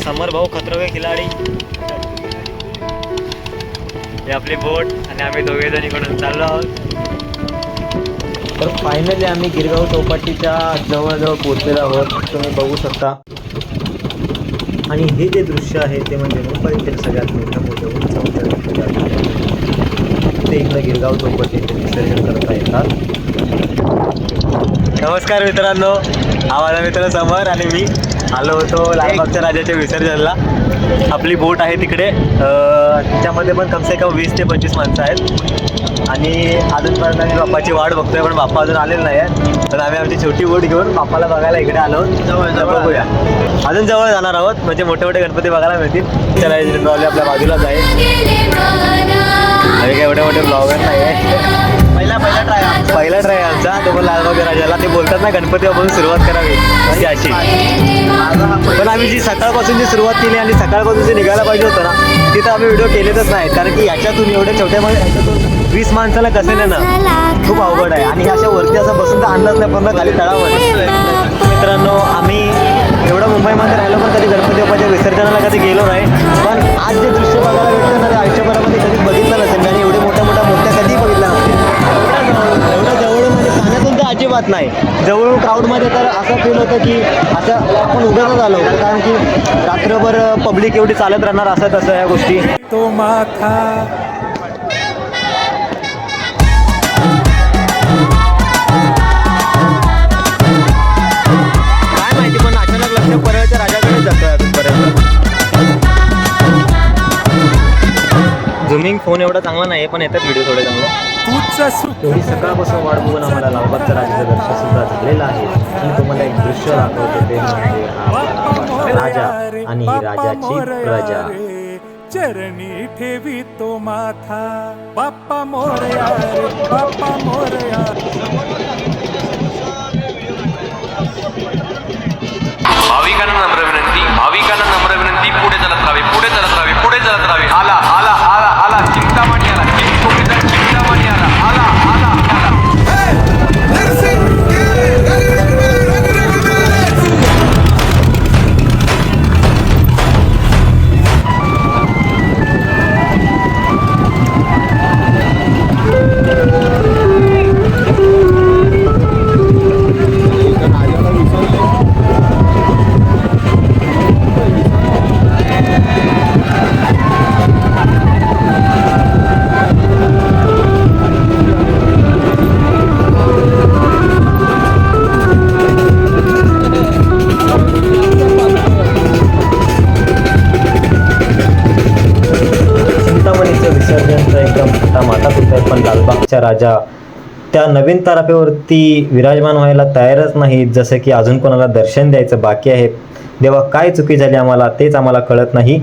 समर भाऊ खतरों के खिलाडी, हे आपली बोट आणि आम्ही दोघे जण इकडून चाललो आहोत. तर फायनली आम्ही गिरगाव चौपाटीच्या जवळजवळ पोहोचलेलो आहोत, तुम्ही बघू शकता. आणि हे जे दृश्य आहे ते म्हणजे मुंबईतील सगळ्यात मोठं ते इकडं गिरगाव चौपाटीचे विसर्जन करता येतात. नमस्कार मित्रांनो, हा माझा मित्र समर आणि मी आलो होतो लालबागच्या राजाच्या विसर्जनला. आपली बोट आहे तिकडे, त्याच्यामध्ये पण कमसे कम 20 ते 25 माणसं आहेत. आणि अजूनपर्यंत आम्ही बाप्पाची वाट बघतोय, पण बाप्पा अजून आलेला नाही आहे. तर आम्ही आमची छोटी बोट घेऊन बाप्पाला बघायला इकडे आलो. बघूया, अजून जवळ जाणार आहोत, म्हणजे मोठे मोठे गणपती बघायला मिळतील. त्याला ट्रॉली आपल्या बाजूलाच आहे. अरे काय एवढे मोठे ब्लॉगर नाही आहे. पहिला ट्राय आमचा, तो पण लालबागच्या राजाला. ते बोलतात ना गणपती बाप्पापासून सुरुवात करावी ती अशी. पण आम्ही जी सकाळपासून जी सुरुवात केली आणि सकाळपासून जे निघायला पाहिजे होतं ना, तिथं आम्ही व्हिडिओ केलेतच नाही. कारण की याच्यातून एवढ्या छोट्यामध्ये ह्याच्यातून 20 माणसाला कसं नेणं खूप अवघड आहे. आणि अशा वरती असं बसून तर आणलंच नाही, पण खाली तळामध्ये. मित्रांनो, आम्ही एवढं मुंबईमध्ये राहिलो पण कधी गणपती बाप्पाच्या विसर्जनाला कधी गेलो नाही. पण आज जे दृश्य बघायला भेटतं ना, ते आयुष्यभरामध्ये कधीच बघितलं नसेल. आणि एवढे मोठ्या कधी बघितलं नसेल. एवढं जवळून म्हणजे पाण्यातून तर अजिबात नाही. जवळून क्राऊडमध्ये तर असं फील होतं की असं आपण उगाच आलो होतो. कारण की रात्रभर पब्लिक एवढी चालत राहणार असं तसं या गोष्टी. तो माथा काय माहिती, पण अचानक लक्ष परळच्या राजाकडे जातोय अजूनपर्यंत. झुमिंग फोन एवढा चांगला नाही, पण येतात व्हिडिओ थोडे चांगले. एवढी सकाळपासून वाट बघून आम्हाला लालबागच्या राजाचं दर्शन सुद्धा झालेलं आहे. आणि तुम्हाला एक दृश्य दाखवतो, ते म्हणजे हा राजा आणि ही राजाची प्रजा. चरणी ठेवी तो माथा, बाप्पा मोरया रे बाप्पा मोरया. भाविकांना नम्र विनंती, पुढे चालत राहावे, पुढे चालत राहावे, पुढे चालत राहावे. आला आला आला आला चिंतामणी आला, चिंतामणी आला, आला आला आला. पण लालबागच्या राजा त्या नवीन तारपेवरती विराजमान व्हायला तयारच नाहीत. जसं की अजून कोणाला दर्शन द्यायचं बाकी आहे. देवा, काय चुकी झाली आम्हाला तेच आम्हाला कळत नाही.